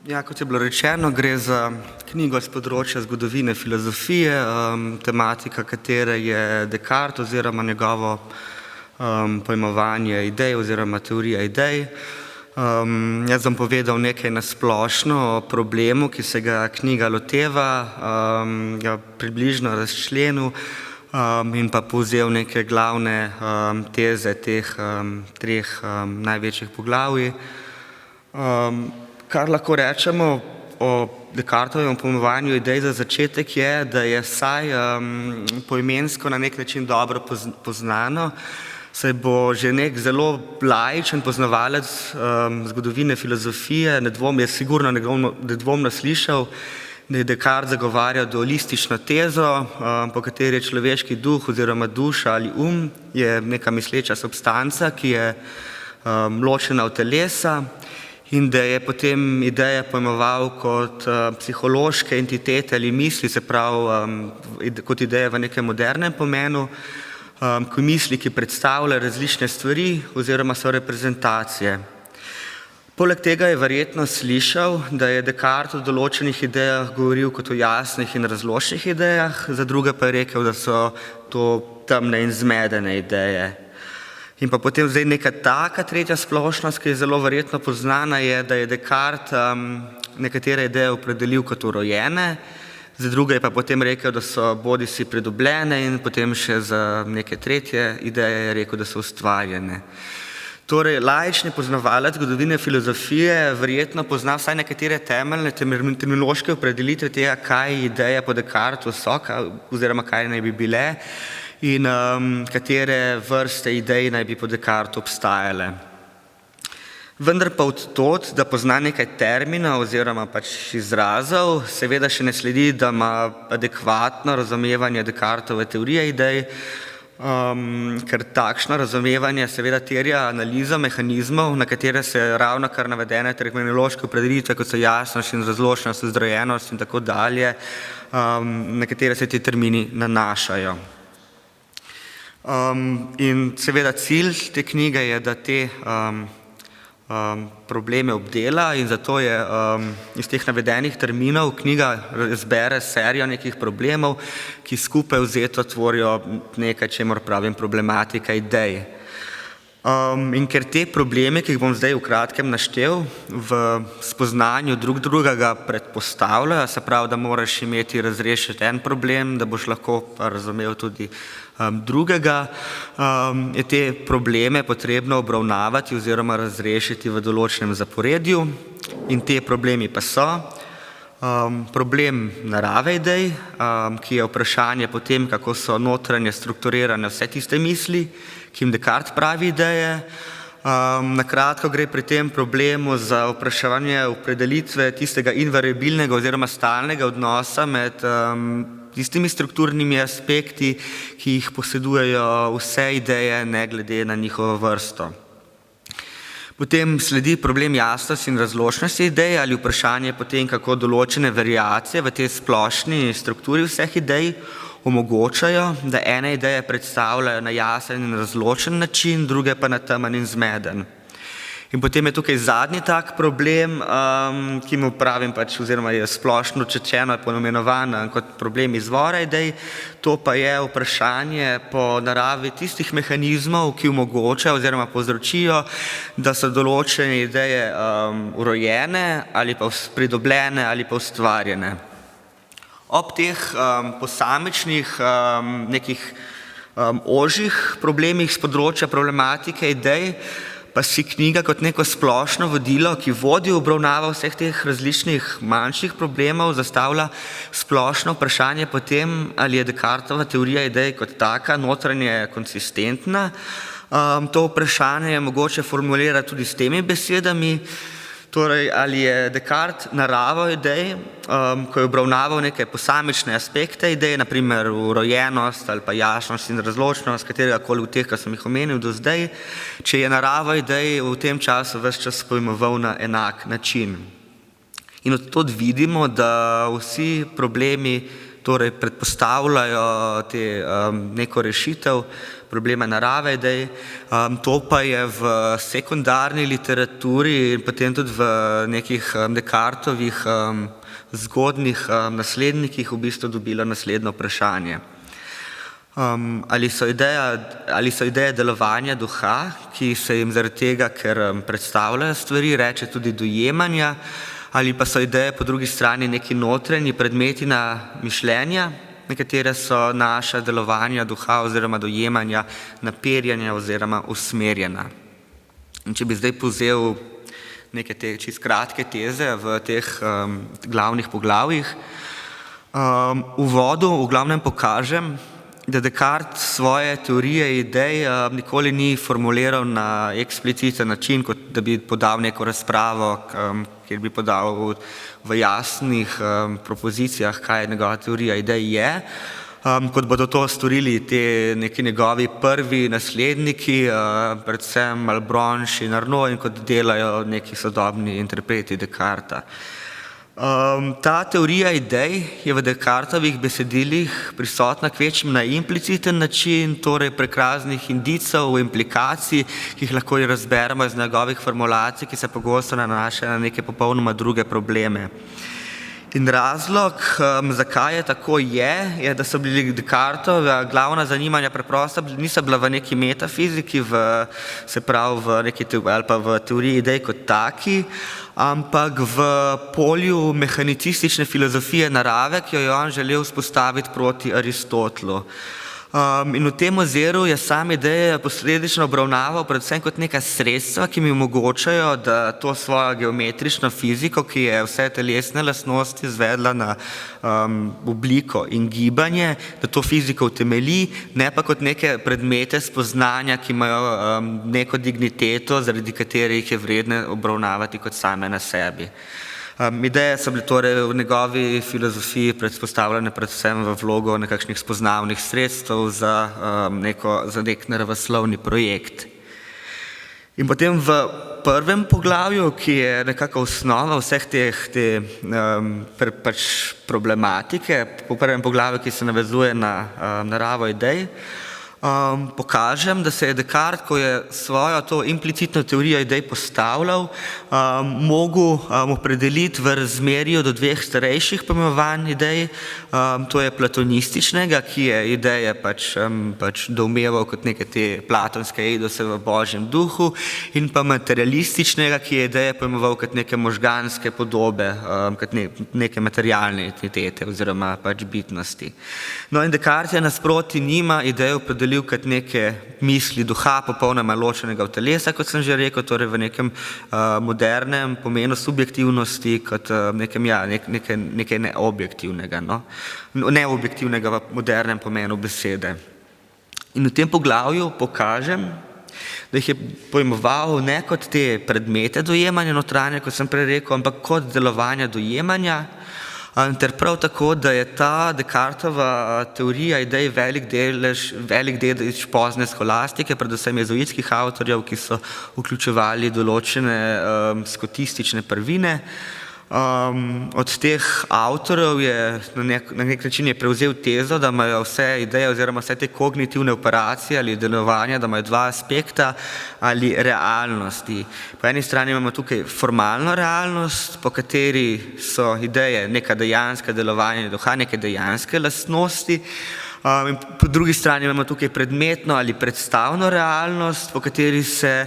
Ja, kot je bilo rečeno, gre za knjigo z področja zgodovine filozofije, tematika katere je Descartes oziroma njegovo pojmovanje idej oziroma teorija idej. Jaz bom povedal nekaj na splošno o problemu, ki se ga knjiga loteva, ga približno razčlenil in pa povzel neke glavne teze teh treh največjih poglavij. Kar lahko rečemo o Descartovem pojmovanju idej za začetek je, da je vsaj poimensko na nek način dobro poznano, saj bo že nek zelo laičen poznavalec zgodovine filozofije je sigurno nedvomno slišal, da je Descartes zagovarjal dualistično tezo, po kateri je človeški duh oziroma duša ali je neka misleča substanca, ki je ločena od telesa, in da je potem ideje pojmoval kot psihološke entitete ali misli, se pravi kot ideje v nekem modernem pomenu, kot misli, ki predstavljajo različne stvari oziroma so reprezentacije. Poleg tega je verjetno slišal, da je Descartes o določenih idejah govoril kot o jasnih in razločnih idejah, za druge pa je rekel, da so to temne in zmedene ideje. In pa potem zdaj neka taka tretja splošnost, ki je zelo verjetno poznana, je, da je Descartes nekatere ideje opredelil kot urojene, za druge je pa potem rekel, da so bodisi pridobljene in potem še za neke tretje ideje je rekel, da so ustvarjene. Torej, laični poznavalec zgodovine filozofije verjetno pozna vsaj nekatere temeljne terminološke opredelitve tega, kaj ideje po Descartesu so oziroma kaj naj bi bile in katere vrste idej naj bi po Descartesu obstajale. Vendar pa od tod, da pozna nekaj terminov oziroma izrazov, seveda še ne sledi, da ima adekvatno razumevanje Descartove teorije idej, ker takšno razumevanje seveda terja analizo mehanizmov, na katere se ravnokar navedene terminološke opredelitve, kot so jasnost in razločnost, zdrojenost in tako dalje, na katere se ti termini nanašajo. In seveda cilj te knjige je, da te probleme obdela in zato je iz teh navedenih terminov knjiga zbere serijo nekih problemov, ki skupaj vzeto tvorijo nekaj, čemur pravim problematika idej. In ker te probleme, ki jih bom zdaj v kratkem naštel, v spoznanju drugega predpostavljajo, se pravi, da moraš imeti razrešiti en problem, da boš lahko razumel tudi drugega, je te probleme potrebno obravnavati oziroma razrešiti v določenem zaporedju in te problemi pa so problem narave idej, ki je vprašanje potem, kako so notranje strukturirane vse tiste misli, ki jim Descartes pravi ideje. Na kratko gre pri tem problemu za vprašanje opredelitve tistega invariabilnega oziroma stalnega odnosa med tistimi strukturnimi aspekti, ki jih posedujejo vse ideje, ne glede na njihovo vrsto. Potem sledi problem jasnosti in razločnosti idej ali vprašanje potem, kako določene variacije v tej splošni strukturi vseh idej omogočajo, da ene ideje predstavljajo na jasen in razločen način, druge pa na temen in zmeden. In potem je tukaj zadnji tak problem, ki mu pravim oziroma je splošno rečeno poimenovan kot problem izvora idej, to pa je vprašanje po naravi tistih mehanizmov, ki omogočajo oziroma povzročijo, da so določene ideje urojene ali pa pridobljene ali pa ustvarjene. Ob teh posamičnih nekih ožjih problemih z področja problematike idej pa si knjiga kot neko splošno vodilo, ki vodi v obravnavo vseh teh različnih manjših problemov, zastavlja splošno vprašanje potem, ali je Descartova teorija idej kot taka notranje konsistentna. To vprašanje je mogoče formulirati tudi s temi besedami, torej ali je Descartes naravo idej, ko je obravnaval neke posamične aspekte idej, na primer urojenost ali pa jasnost in razločnost, kateregakoli od teh, ki sem jih omenil do zdaj, če je narava idej v tem času ves čas pojmoval na enak način. In od tod vidimo, da vsi problemi torej predpostavljajo neko rešitev problema narave idej. To pa je v sekundarni literaturi in potem tudi v nekih Descartovih zgodnjih naslednikih v bistvu dobilo naslednje vprašanje. Ali so ideje delovanja duha, ki se jim zaradi tega, ker predstavljajo stvari, reče tudi dojemanja, ali pa so ideje po drugi strani neki notranji predmeti na mišljenja, nekatere so naša delovanja duha oziroma dojemanja, naperjanja oziroma usmerjena. In če bi zdaj povzel neke te čisto kratke teze v teh glavnih poglavjih, v uvodu v glavnem pokažem, da Descartes svoje teorije idej nikoli ni formuliral na ekspliciten način, kot da bi podal neko razpravo, kjer bi podal v jasnih propozicijah, kaj njegova teorija idej je, kot bodo to storili te neki njegovi prvi nasledniki, predvsem Malebranche in Arnaud, in kot delajo neki sodobni interpreti Descartesa. Ta teorija idej je v Descartovih besedilih prisotna kvečjemu na impliciten način, torej prek raznih indicov, implikacij, ki jih lahko razberemo iz njegovih formulacij, ki se pogosto nanašajo na neke popolnoma druge probleme. In razlog, zakaj je tako, je, da so bili Descartova glavna zanimanja preprosto niso bila v neki metafiziki, se pravi v neki ali pa v teoriji idej kot taki, ampak v polju mehanicistične filozofije narave, ki jo je on želel vzpostaviti proti Aristotelu. In v tem oziru je sam ideje posledično obravnaval predvsem kot neka sredstva, ki mi omogočajo, da to svojo geometrično fiziko, ki je vse telesne lastnosti izvedla na obliko in gibanje, da to fiziko utemelji, ne pa kot neke predmete spoznanja, ki imajo neko digniteto, zaradi katerih je vredne obravnavati kot same na sebi. Ideje so bile torej v njegovi filozofiji predpostavljene predvsem v vlogo nekakšnih spoznavnih sredstev za nek naravoslovni projekt. In potem v prvem poglavju, ki je nekako osnova vseh te problematike, po prvem poglavju, ki se navezuje na naravo idej, pokažem, da se je Descartes, ko je svojo to implicitno teorijo idej postavljal, mogel opredeliti v razmerju do dveh starejših pojmovanj idej, to je platonističnega, ki je ideje pač doumeval kot neke te platonske eidose v Božjem duhu, in pa materialističnega, ki je ideje pojmoval kot neke možganske podobe, kot neke materialne entitete oziroma pač bitnosti. No in Descartes je nasproti njima idejo opredelil kot neke misli duha, popolnoma ločenega od telesa, kot sem že rekel, torej v nekem modernem pomenu subjektivnosti, kot nekaj neobjektivnega, neobjektivnega v modernem pomenu besede. In v tem poglavju pokažem, da jih je pojmoval ne kot te predmete dojemanja notranje, kot sem prej rekel, ampak kot delovanja dojemanja, ter prav tako, da je ta Descartova teorija idej velik delež pozne skolastike, predvsem jezuitskih avtorjev, ki so vključevali določene skotistične prvine. Od teh avtorjev je na nek način je prevzel tezo, da imajo vse ideje oziroma vse te kognitivne operacije ali delovanja, da imajo dva aspekta ali realnosti. Po eni strani imamo tukaj formalno realnost, po kateri so ideje neka dejanska delovanja duha, neke dejanske lastnosti, in po drugi strani imamo tukaj predmetno ali predstavno realnost, po kateri se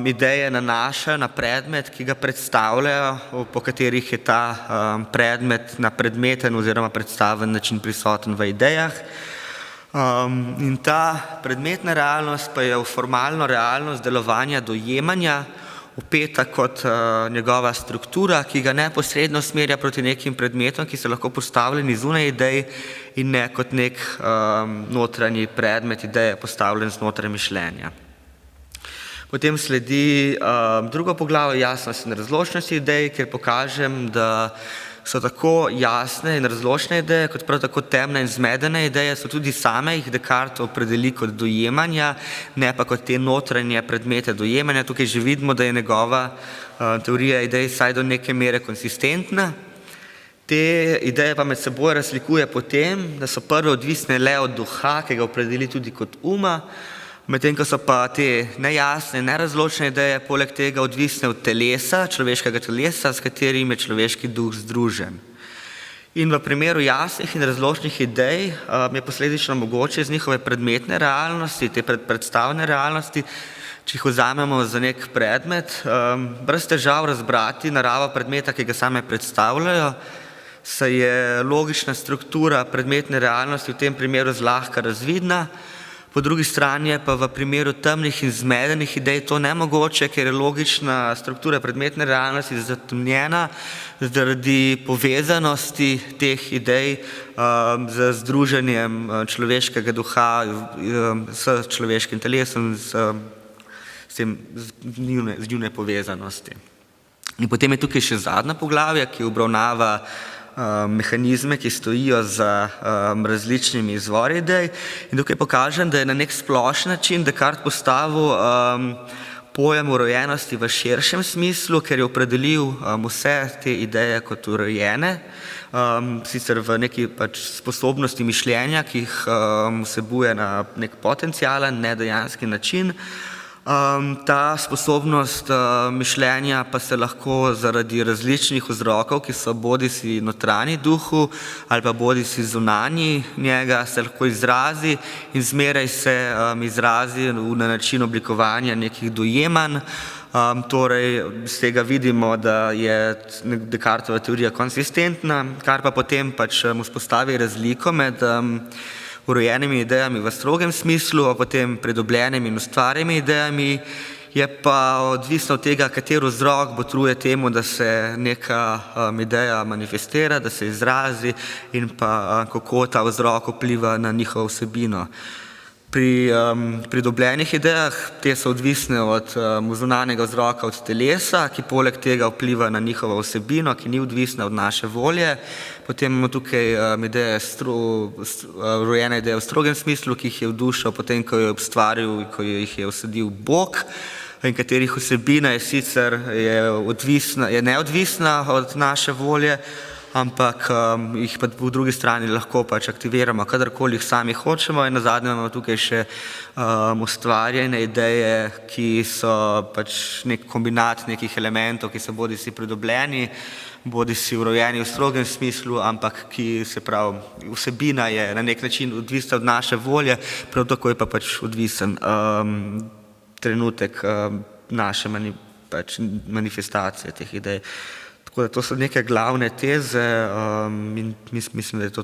ideje nanašajo na predmet, ki ga predstavljajo, po katerih je ta predmet na predmeten oziroma predstaven način prisoten v idejah. In ta predmetna realnost pa je v formalno realnost delovanja dojemanja vpeta kot njegova struktura, ki ga neposredno smerja proti nekim predmetom, ki so lahko postavljeni zunaj idej, in ne kot nek notranji predmet ideje postavljen znotraj mišljenja. Potem sledi drugo poglavje, jasnost in razločnost idej, kjer pokažem, da so tako jasne in razločne ideje, kot prav tako temne in zmedene ideje, so tudi same jih Descartes opredeli kot dojemanja, ne pa kot te notranje predmete dojemanja. Tukaj že vidimo, da je njegova teorija idej vsaj do neke mere konsistentna. Te ideje pa med seboj razlikuje po tem, da so prve odvisne le od duha, ki ga opredeli tudi kot uma, medtem ko so pa te nejasne, nerazločne ideje poleg tega odvisne od telesa, človeškega telesa, s katerim je človeški duh združen. In v primeru jasnih in razločnih idej je posledično mogoče iz njihove predmetne realnosti, te predstavne realnosti, če jih vzamemo za nek predmet, brez težav razbrati naravo predmeta, ki ga same predstavljajo, saj je logična struktura predmetne realnosti v tem primeru zlahka razvidna, po drugi strani je pa v primeru temnih in zmedenih idej to nemogoče, ker je logična struktura predmetne realnosti zatemnjena zaradi povezanosti teh idej z združenjem človeškega duha s človeškim telesom, z njune povezanosti. In potem je tukaj še zadnja poglavja, ki obravnava mehanizme, ki stojijo za različnimi izvori idej. In tukaj pokažem, da je na nek splošen način Descartes postavil pojem urojenosti v širšem smislu, ker je opredelil vse te ideje kot urojene, sicer v neki sposobnosti mišljenja, ki jih vsebuje na nek potencialen, nedejanski način. Ta sposobnost mišljenja pa se lahko zaradi različnih vzrokov, ki so bodisi notranji duhu ali pa bodisi zunanji njega, se lahko izrazi in zmeraj se izrazi na način oblikovanja nekih dojemanj. Torej, z tega vidimo, da je Descartova teorija konsistentna, kar pa potem vzpostavi razliko med urojenimi idejami v strogem smislu, a potem pridobljenimi in ustvarjenimi idejami, je pa odvisno od tega, kateri vzrok botruje temu, da se neka ideja manifestira, da se izrazi in pa kako ta vzrok vpliva na njihovo vsebino. Pri pridobljenih idejah te so odvisne od zunanjega vzroka, od telesa, ki poleg tega vpliva na njihovo vsebino, ki ni odvisna od naše volje. Potem imamo tukaj urojene ideje v strogem smislu, ki jih je vdušal potem, ko je ustvaril, ko jih je usadil Bog, in katerih vsebina je sicer neodvisna od naše volje, ampak jih pa po drugi strani lahko aktiviramo, kadarkoli jih sami hočemo. In nazadnje imamo tukaj še ustvarjene ideje, ki so nek kombinat nekih elementov, ki so bodisi pridobljeni, bodisi urojeni v strogem smislu, ampak ki se pravi, vsebina je na nek način odvisna od naše volje, prav tako je pa odvisen trenutek naše manifestacije teh idej. Tako da to so neke glavne teze in mislim, da je to.